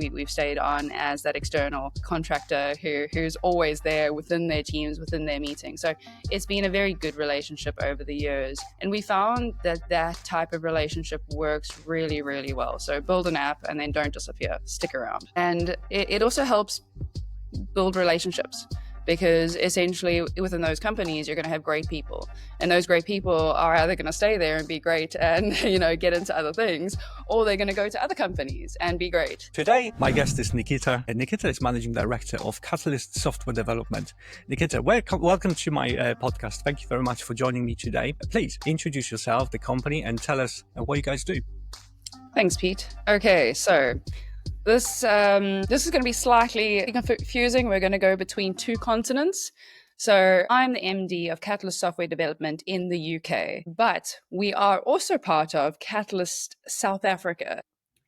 we've stayed on as that external contractor who's always there within their teams, within their meetings. So it's been a very good relationship over the years. And we found that type of relationship works really, really well. So build an app and then don't disappear, stick around. And it also helps build relationships, because essentially within those companies you're going to have great people, and those great people are either going to stay there and be great and get into other things, or they're going to go to other companies and be great. Today my guest is Nikita, and Nikita is Managing Director of Catalyst Software Development. Nikita, welcome to my podcast. Thank you very much for joining me today. Please introduce yourself, the company, and tell us what you guys do. Thanks, Pete. Okay, so this is going to be slightly confusing. We're going to go between two continents. So I'm the MD of Catalyst Software Development in the UK, but we are also part of Catalyst South Africa.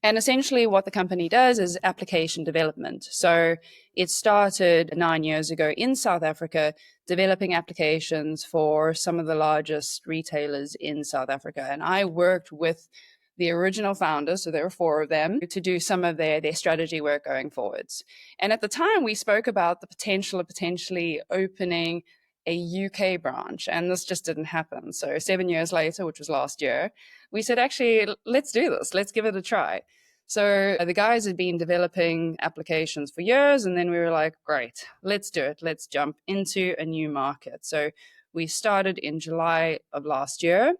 And essentially what the company does is application development. So it started 9 years ago in South Africa, developing applications for some of the largest retailers in South Africa. And I worked with the original founders, so there were 4 of them, to do some of their strategy work going forwards. And at the time, we spoke about the potential of potentially opening a UK branch, and this just didn't happen. So 7 years later, which was last year, we said, actually, let's do this. Let's give it a try. So the guys had been developing applications for years, and then we were like, great, let's do it. Let's jump into a new market. So we started in July of last year.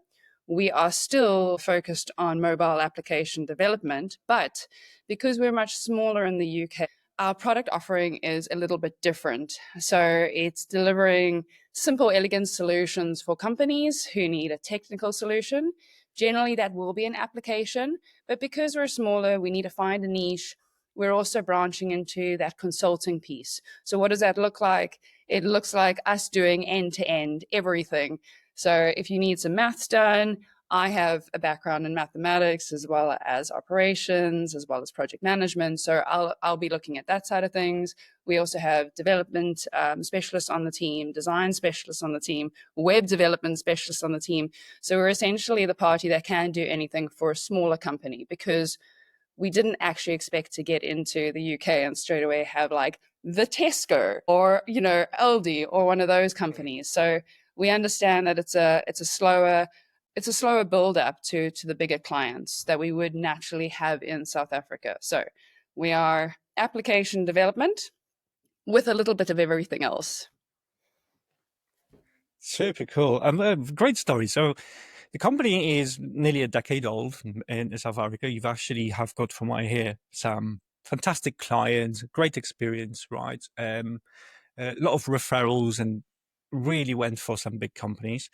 We are still focused on mobile application development, but because we're much smaller in the UK, our product offering is a little bit different. So it's delivering simple, elegant solutions for companies who need a technical solution. Generally, that will be an application, but because we're smaller, we need to find a niche. We're also branching into that consulting piece. So what does that look like? It looks like us doing end-to-end everything. So if you need some maths done, I have a background in mathematics as well as operations, as well as project management. So I'll be looking at that side of things. We also have development specialists on the team, design specialists on the team, web development specialists on the team. So we're essentially the party that can do anything for a smaller company, because we didn't actually expect to get into the UK and straight away have like the Tesco or, Aldi or one of those companies. So we understand that it's a slower build up to the bigger clients that we would naturally have in South Africa. So we are application development with a little bit of everything else. Super cool. Great story. So the company is nearly a decade old in South Africa. You've actually have got, from what I hear, some fantastic clients, great experience, right? A lot of referrals, and really went for some big companies.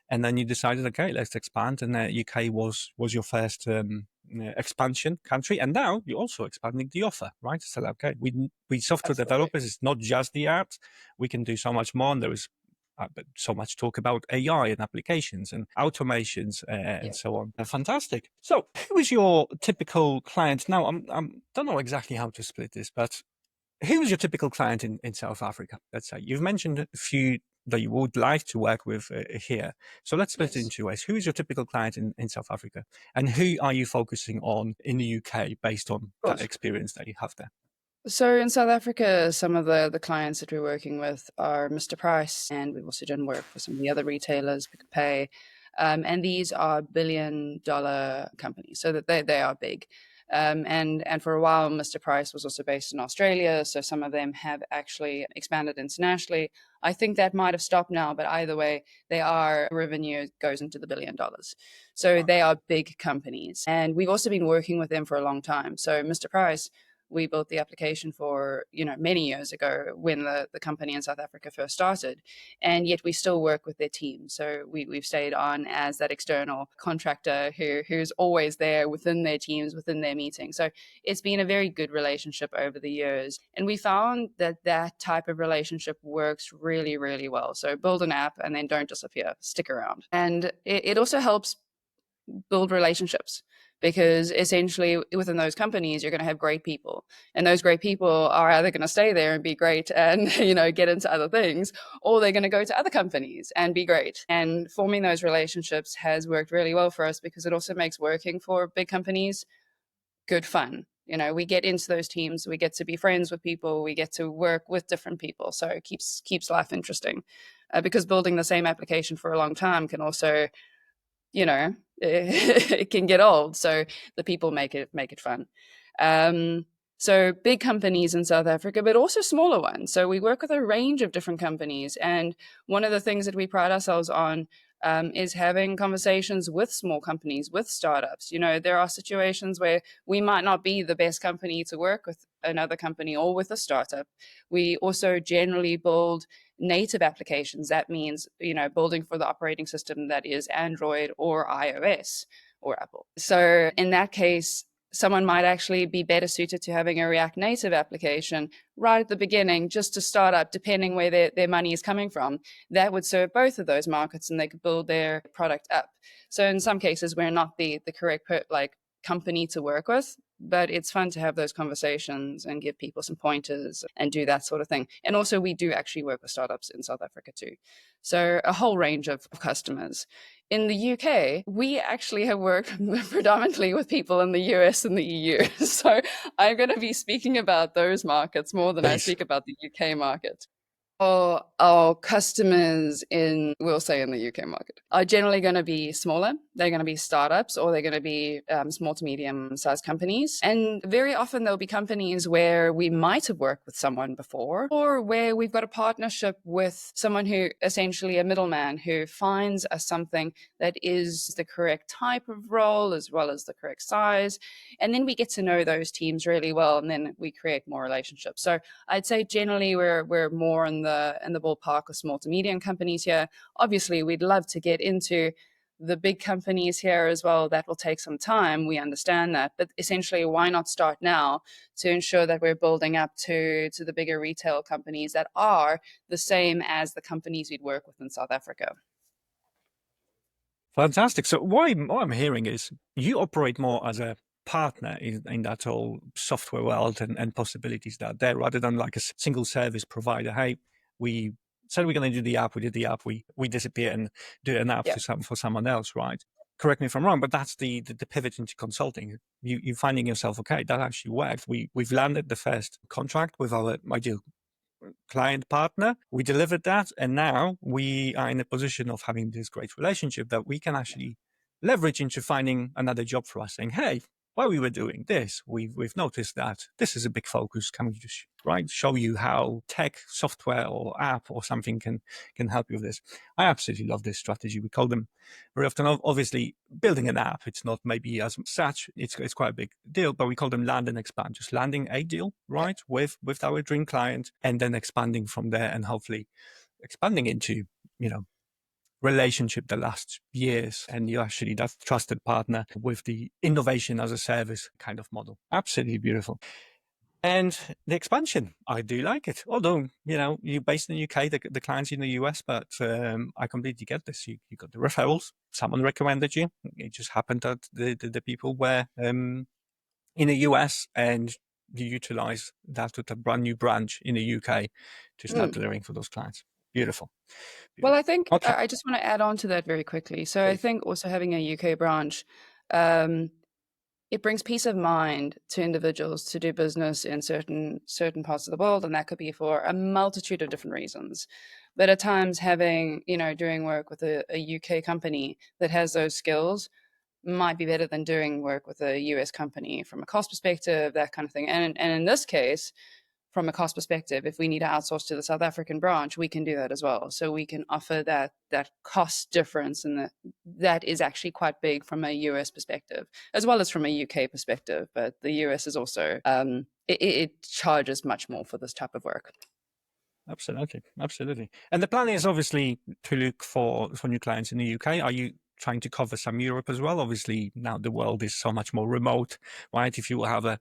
And then you decided, okay, let's expand. And UK was your first expansion country. And now you're also expanding the offer, right? So, okay, we software Absolutely. developers, it's not just the apps. We can do so much more. And there is so much talk about AI and applications and automations and so on. Fantastic. So who is your typical client? Now, I don't know exactly how to split this, but who is your typical client in South Africa? Let's say you've mentioned a few that you would like to work with here. So let's split it into 2 ways. Who is your typical client in South Africa? And who are you focusing on in the UK based on that experience that you have there? So in South Africa, some of the clients that we're working with are Mr. Price, and we've also done work for some of the other retailers, Pick n Pay. And these are billion-dollar companies, so that they are big. And for a while, Mr. Price was also based in Australia, so some of them have actually expanded internationally. I think that might have stopped now, but either way, revenue goes into the $1 billion. So they are big companies, and we've also been working with them for a long time. So Mr. Price, we built the application for, many years ago when the company in South Africa first started, and yet we still work with their team. So we've stayed on as that external contractor who's always there within their teams, within their meetings. So it's been a very good relationship over the years. And we found that type of relationship works really, really well. So build an app and then don't disappear, stick around. And it also helps build relationships, because essentially within those companies, you're going to have great people, and those great people are either going to stay there and be great and, get into other things, or they're going to go to other companies and be great. And forming those relationships has worked really well for us, because it also makes working for big companies good fun. You know, we get into those teams, we get to be friends with people, we get to work with different people. So it keeps life interesting, because building the same application for a long time can also, you know, it can get old. So the people make it fun. So big companies in South Africa, but also smaller ones. So we work with a range of different companies, and one of the things that we pride ourselves on, is having conversations with small companies, with startups. You know, there are situations where we might not be the best company to work with another company or with a startup. We also generally build native applications. That means, you know, building for the operating system that is Android or iOS or Apple. So in that case, someone might actually be better suited to having a React Native application right at the beginning, just to start up, depending where their money is coming from. That would serve both of those markets, and they could build their product up. So in some cases, we're not the correct company to work with, but it's fun to have those conversations and give people some pointers and do that sort of thing. And also, we do actually work with startups in South Africa too. So a whole range of customers. In the UK, we actually have worked predominantly with people in the US and the EU. So I'm going to be speaking about those markets more than I speak about the UK market. Our customers we'll say in the UK market, are generally going to be smaller. They're going to be startups, or they're going to be small to medium sized companies. And very often there'll be companies where we might have worked with someone before, or where we've got a partnership with someone who, essentially a middleman, who finds us something that is the correct type of role as well as the correct size. And then we get to know those teams really well, and then we create more relationships. So I'd say generally we're more in the ballpark of small to medium companies here. Obviously, we'd love to get into the big companies here as well. That will take some time. We understand that. But essentially, why not start now to ensure that we're building up to the bigger retail companies that are the same as the companies we'd work with in South Africa? Fantastic. So what I'm hearing is you operate more as a partner in that whole software world and possibilities that are there, rather than like a single service provider. Hey, we said we're going to do the app, we did the app, we disappear and do an app for someone else, right? Correct me if I'm wrong, but that's the pivot into consulting. You're finding yourself, okay, that actually worked. We've landed the first contract with our ideal client partner. We delivered that, and now we are in a position of having this great relationship that we can actually leverage into finding another job for us, saying, hey, while we were doing this, we've noticed that this is a big focus. Can we just show you how tech, software, or app or something can help you with this? I absolutely love this strategy. We call them very often, obviously, building an app. It's not maybe as such. It's quite a big deal, but we call them land and expand. Just landing a deal, right, with our dream client, and then expanding from there, and hopefully expanding into, relationship that lasts years, and you're actually that trusted partner with the innovation as a service kind of model. Absolutely beautiful. And the expansion, I do like it. Although, you're based in the UK, the clients in the US, but I completely get this. You got the referrals. Someone recommended you. It just happened that the people were in the US, and you utilize that with a brand new branch in the UK to start delivering for those clients. Beautiful. Well, I think Okay. I just want to add on to that very quickly. So I think also having a UK branch, it brings peace of mind to individuals to do business in certain parts of the world, and that could be for a multitude of different reasons. But at times, doing work with a UK company that has those skills might be better than doing work with a US company from a cost perspective, that kind of thing. And in this case, from a cost perspective, if we need to outsource to the South African branch, we can do that as well. So we can offer that cost difference, and that is actually quite big from a US perspective, as well as from a UK perspective. But the US is also, it charges much more for this type of work. Absolutely. And the plan is obviously to look for new clients in the UK. Are you trying to cover some Europe as well? Obviously, now the world is so much more remote, right? If you have a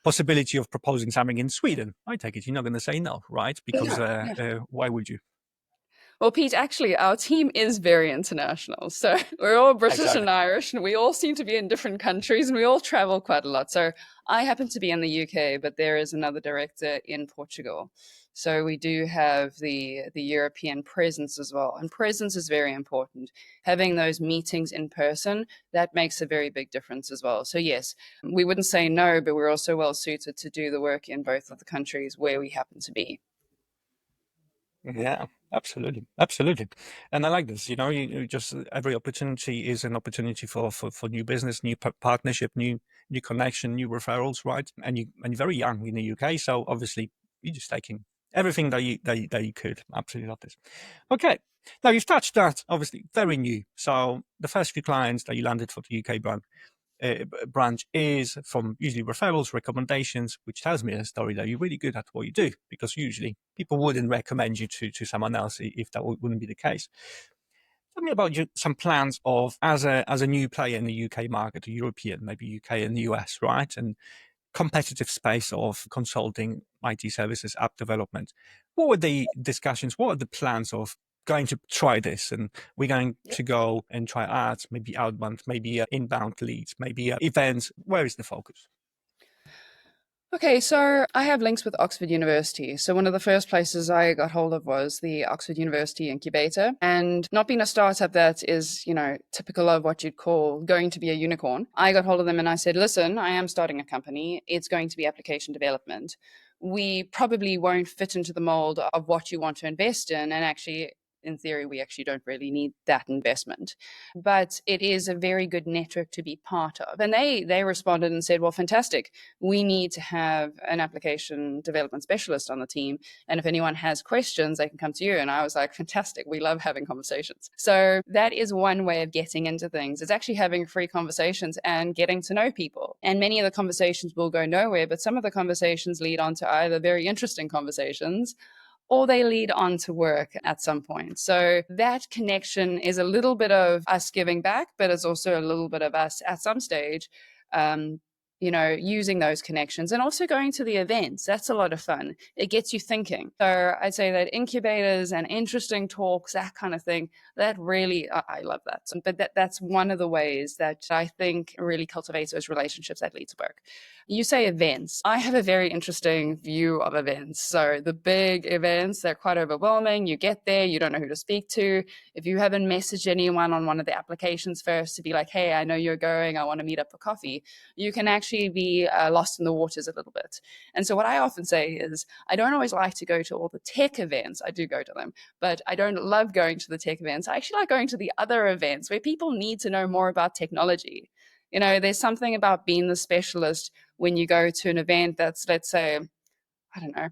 possibility of proposing something in Sweden, I take it you're not going to say no, right? Because why would you? Well, Pete, actually, our team is very international. So we're all British and Irish, and we all seem to be in different countries, and we all travel quite a lot. So I happen to be in the UK, but there is another director in Portugal. So we do have the European presence as well. And presence is very important. Having those meetings in person, that makes a very big difference as well. So yes, we wouldn't say no, but we're also well suited to do the work in both of the countries where we happen to be. Yeah, absolutely, absolutely. And I like this. You just every opportunity is an opportunity for new business, new partnership, new connection, new referrals, right? And you're very young in the UK, so obviously you're just taking everything that you could. Absolutely love this. Okay, now you've touched that obviously very new. So the first few clients that you landed for the UK brand branch is from usually referrals, recommendations, which tells me a story that you're really good at what you do, because usually people wouldn't recommend you to someone else if that wouldn't be the case. Tell me about some plans of as a new player in the UK market, European, maybe UK and the US, right? And competitive space of consulting, IT services, app development. What were the discussions? What are the plans of going to try this? And we're going to go and try ads, maybe outbound, maybe inbound leads, maybe events. Where is the focus? Okay, so I have links with Oxford University. So one of the first places I got hold of was the Oxford University incubator. And not being a startup that is, typical of what you'd call going to be a unicorn, I got hold of them and I said, listen, I am starting a company. It's going to be application development. We probably won't fit into the mold of what you want to invest in. And actually, in theory, we actually don't really need that investment. But it is a very good network to be part of. And they responded and said, well, fantastic. We need to have an application development specialist on the team. And if anyone has questions, they can come to you. And I was like, fantastic. We love having conversations. So that is one way of getting into things. It's actually having free conversations and getting to know people. And many of the conversations will go nowhere, but some of the conversations lead on to either very interesting conversations or they lead on to work at some point. So that connection is a little bit of us giving back, but it's also a little bit of us at some stage, using those connections and also going to the events. That's a lot of fun. It gets you thinking. So I'd say that incubators and interesting talks, that kind of thing, that really, I love that. But that's one of the ways that I think really cultivates those relationships that lead to work. You say events. I have a very interesting view of events. So the big events, they're quite overwhelming. You get there, you don't know who to speak to. If you haven't messaged anyone on one of the applications first to be like, hey, I know you're going, I want to meet up for coffee, you can actually be lost in the waters a little bit. And so what I often say is, I don't always like to go to all the tech events. I do go to them, but I don't love going to the tech events. I actually like going to the other events where people need to know more about technology. There's something about being the specialist when you go to an event that's, let's say, I don't know,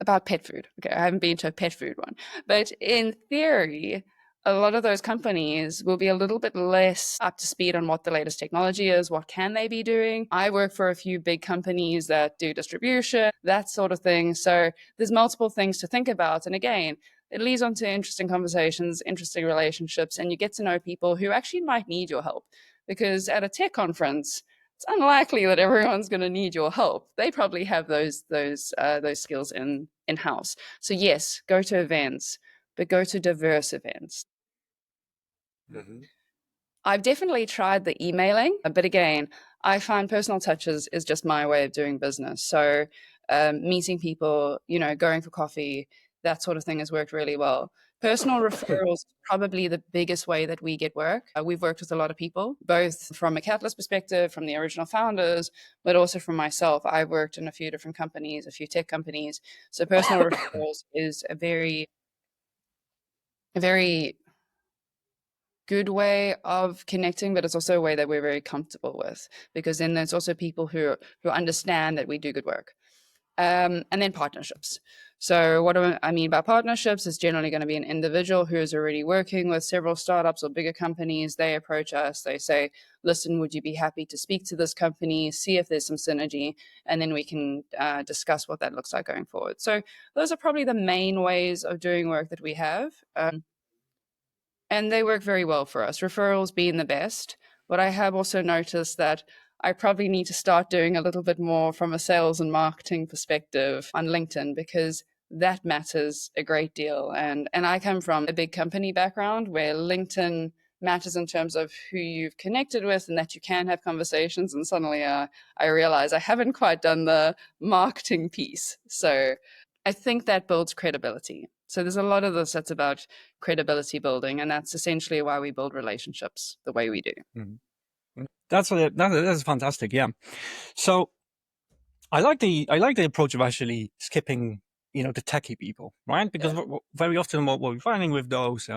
about pet food. Okay, I haven't been to a pet food one. But in theory, a lot of those companies will be a little bit less up to speed on what the latest technology is, what can they be doing. I work for a few big companies that do distribution, that sort of thing. So there's multiple things to think about. And again, it leads on to interesting conversations, interesting relationships, and you get to know people who actually might need your help. Because at a tech conference, it's unlikely that everyone's going to need your help. They probably have those skills in house. So yes, go to events, but go to diverse events. Mm-hmm. I've definitely tried the emailing, but again, I find personal touches is just my way of doing business. So meeting people, going for coffee, that sort of thing has worked really well. Personal referrals is probably the biggest way that we get work. We've worked with a lot of people, both from a Catalyst perspective, from the original founders, but also from myself. I've worked in a few different companies, a few tech companies. So personal referrals is a very good way of connecting, but it's also a way that we're very comfortable with, because then there's also people who understand that we do good work. And then partnerships. So what do I mean by partnerships? It's generally going to be an individual who is already working with several startups or bigger companies. They approach us, they say, listen, would you be happy to speak to this company, see if there's some synergy, and then we can discuss what that looks like going forward. So those are probably the main ways of doing work that we have. And they work very well for us, referrals being the best. But I have also noticed that I probably need to start doing a little bit more from a sales and marketing perspective on LinkedIn, because that matters a great deal. And I come from a big company background where LinkedIn matters in terms of who you've connected with and that you can have conversations. And suddenly I realize I haven't quite done the marketing piece. So I think that builds credibility. So there's a lot of this that's about credibility building, and that's essentially why we build relationships the way we do. Mm-hmm. That's fantastic. Yeah. So I like the approach of actually skipping, the techie people, right? Because very often what we're finding with those,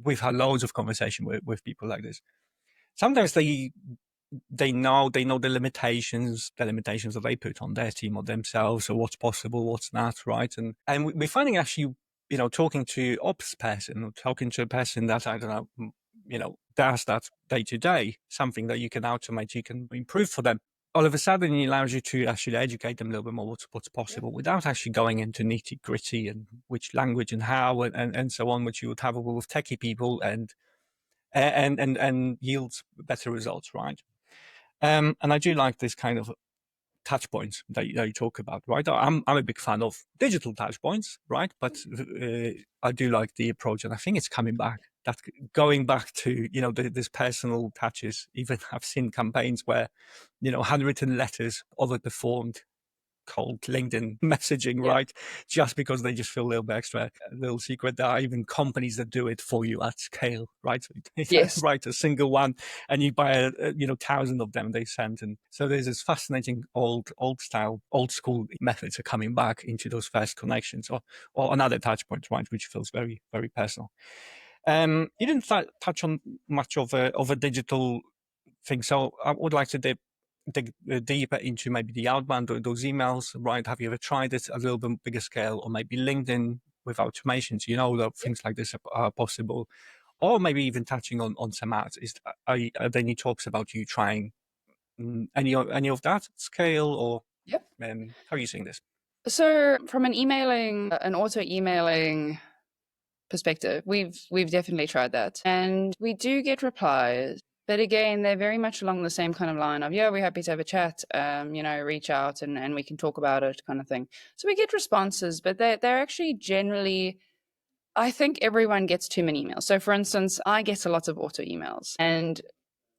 we've had loads of conversation with people like this. Sometimes they know the limitations that they put on their team or themselves, or what's possible, what's not, right? And we're finding actually, talking to ops person, or talking to a person that, I don't know, does that day to day, something that you can automate, you can improve for them. All of a sudden, it allows you to actually educate them a little bit more what's possible, without actually going into nitty gritty and which language and how and so on, which you would have with techie people, and yields better results, right? And I do like this kind of touch points that you talk about, right? I'm a big fan of digital touch points, right? But I do like the approach, and I think it's coming back. That going back to this personal touches. Even I've seen campaigns where handwritten letters overperformed cold LinkedIn messaging, right? Just because they just feel a little bit extra. A little secret, there are even companies that do it for you at scale, right? So you write a single one and you buy 1,000 of them they send. And so there's this fascinating old school methods are coming back into those first connections, or another touch point, right? Which feels very, very personal. You didn't touch on much of a digital thing. So I would like to dig deeper into maybe the outbound or those emails, right? Have you ever tried it at a little bit bigger scale, or maybe LinkedIn with automations? That things like this are possible, or maybe even touching on some ads. Are there any talks about you trying any of that at scale, or how are you seeing this? So from an auto emailing perspective, we've definitely tried that, and we do get replies. But again, they're very much along the same kind of line of, we're happy to have a chat, reach out and we can talk about it, kind of thing. So we get responses, but they're actually generally, I think everyone gets too many emails. So for instance, I get a lot of auto emails, and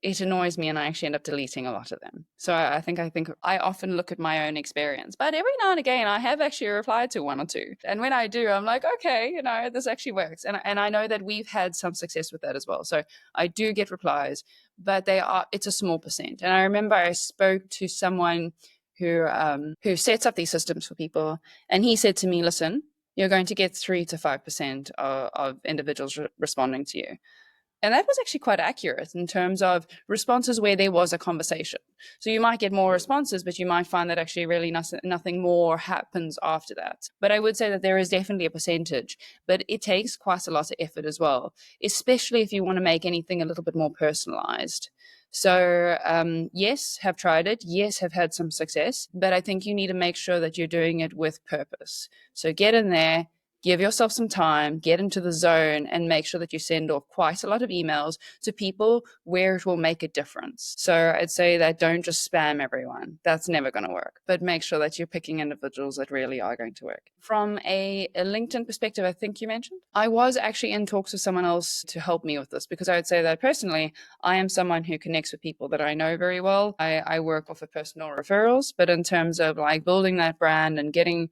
it annoys me, and I actually end up deleting a lot of them. So I think I often look at my own experience, but every now and again I have actually replied to one or two. And when I do, I'm like, okay, this actually works. And I know that we've had some success with that as well. So I do get replies, but it's a small percent. And I remember I spoke to someone who sets up these systems for people, and he said to me, listen, you're going to get 3 to 5% of individuals responding to you. And that was actually quite accurate in terms of responses where there was a conversation. So you might get more responses, but you might find that actually really nothing more happens after that. But I would say that there is definitely a percentage, but it takes quite a lot of effort as well, especially if you want to make anything a little bit more personalized. So yes, have tried it. Yes, have had some success, but I think you need to make sure that you're doing it with purpose. So get in there, give yourself some time, get into the zone, and make sure that you send off quite a lot of emails to people where it will make a difference. So I'd say that don't just spam everyone. That's never going to work. But make sure that you're picking individuals that really are going to work. From a LinkedIn perspective, I think you mentioned, I was actually in talks with someone else to help me with this, because I would say that personally, I am someone who connects with people that I know very well. I work off of personal referrals, but in terms of like building that brand and getting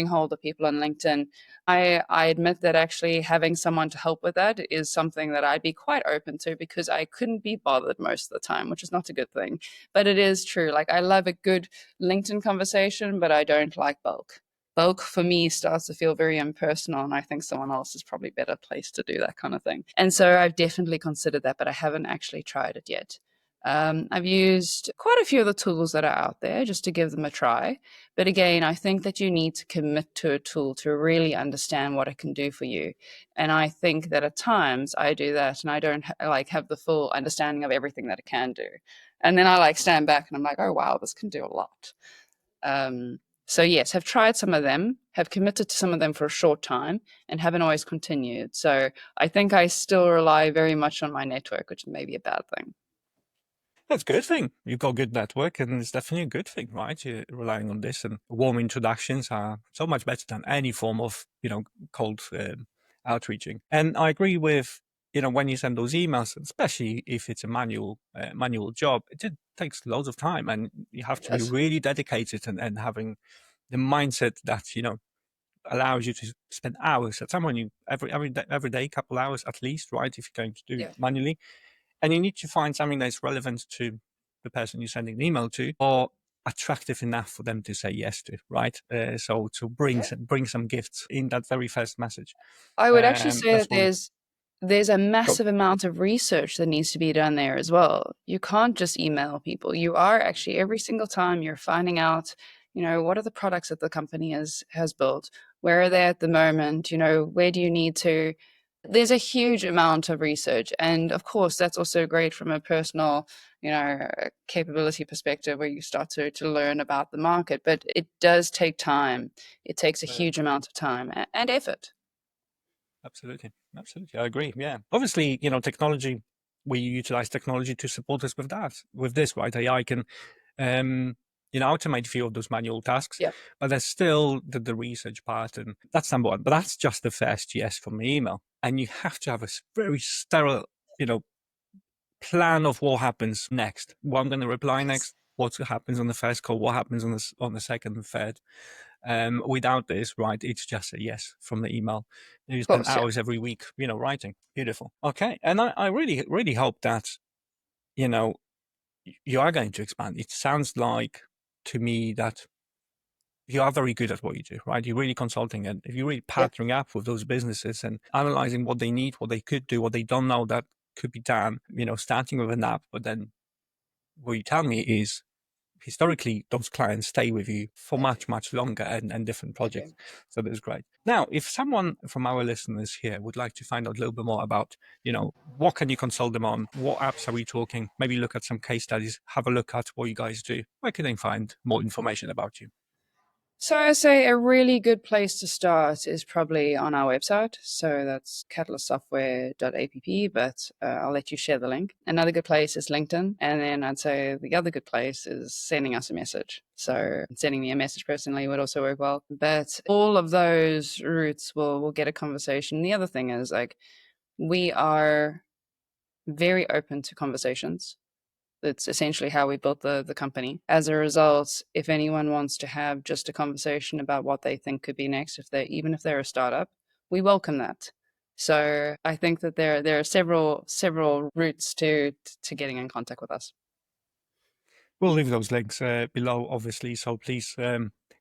hold of people on LinkedIn, I admit that actually having someone to help with that is something that I'd be quite open to, because I couldn't be bothered most of the time, which is not a good thing. But it is true. Like, I love a good LinkedIn conversation, but I don't like bulk. Bulk for me starts to feel very impersonal, and I think someone else is probably better placed to do that kind of thing. And so I've definitely considered that, but I haven't actually tried it yet. I've used quite a few of the tools that are out there just to give them a try. But again, I think that you need to commit to a tool to really understand what it can do for you. And I think that at times I do that and I don't have the full understanding of everything that it can do. And then I stand back and I'm like, oh, wow, this can do a lot. So yes, have tried some of them, have committed to some of them for a short time, and haven't always continued. So I think I still rely very much on my network, which may be a bad thing. That's a good thing. You've got a good network, and it's definitely a good thing, right? You're relying on this, and warm introductions are so much better than any form of, cold outreaching. And I agree with, when you send those emails, especially if it's a manual job, it takes loads of time, and you have to be Yes. really dedicated and having the mindset that, allows you to spend hours at someone you every day, couple hours at least, right? If you're going to do it Yeah. manually, and you need to find something that's relevant to the person you're sending an email to, or attractive enough for them to say yes to, right? So to bring Yeah. some gifts in that very first message. I would actually say That's that one. there's a Go. massive amount of research that needs to be done there as well. You can't just email people. You are actually every single time you're finding out, what are the products that the company has built? Where are they at the moment? Where do you need to? There's a huge amount of research, and of course, that's also great from a personal, capability perspective, where you start to learn about the market. But it does take time. It takes a huge amount of time and effort. Absolutely. Absolutely. I agree. Yeah. Obviously, technology, we utilize technology to support us with that, with this, right? AI can, automate a few of those manual tasks, Yeah, but there's still the research part. And that's number one. But that's just the first yes from the email. And you have to have a very sterile, you know, plan of what happens next. What I'm going to reply yes, next, what happens on the first call, what happens on the second and third. Without this, right, it's just a yes from the email. You of spend course, yeah. hours every week, writing. Beautiful. Okay. And I really, really hope that, you know, you are going to expand. It sounds like to me that you are very good at what you do, right? You're really consulting, and if you're really Yeah. partnering up with those businesses and analyzing what they need, what they could do, what they don't know that could be done, starting with an app, but then what you tell me is historically those clients stay with you for They do. much, much longer and different They do. projects. So that's great. Now, if someone from our listeners here would like to find out a little bit more about, what can you consult them on? What apps are we talking? Maybe look at some case studies, have a look at what you guys do. Where can they find more information about you? So I say a really good place to start is probably on our website. So that's catalystsoftware.app, but I'll let you share the link. Another good place is LinkedIn. And then I'd say the other good place is sending us a message. So sending me a message personally would also work well. But all of those routes will get a conversation. The other thing is we are very open to conversations. That's essentially how we built the company. As a result, if anyone wants to have just a conversation about what they think could be next, even if they're a startup, we welcome that. So I think that there are several routes to getting in contact with us. We'll leave those links below, obviously. So please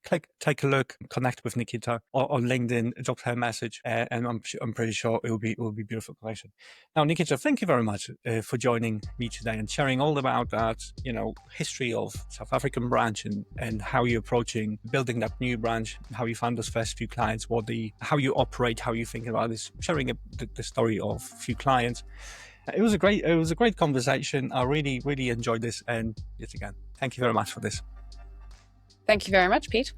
take a look, connect with Nikita on LinkedIn, drop her a message, and I'm pretty sure it will be beautiful connection. Now, Nikita, thank you very much for joining me today and sharing all about that, history of South African branch and how you're approaching building that new branch, how you found those first few clients, how you operate, how you think about this, sharing the story of a few clients. It was a great conversation. I really, really enjoyed this. And yet again, thank you very much for this. Thank you very much, Pete.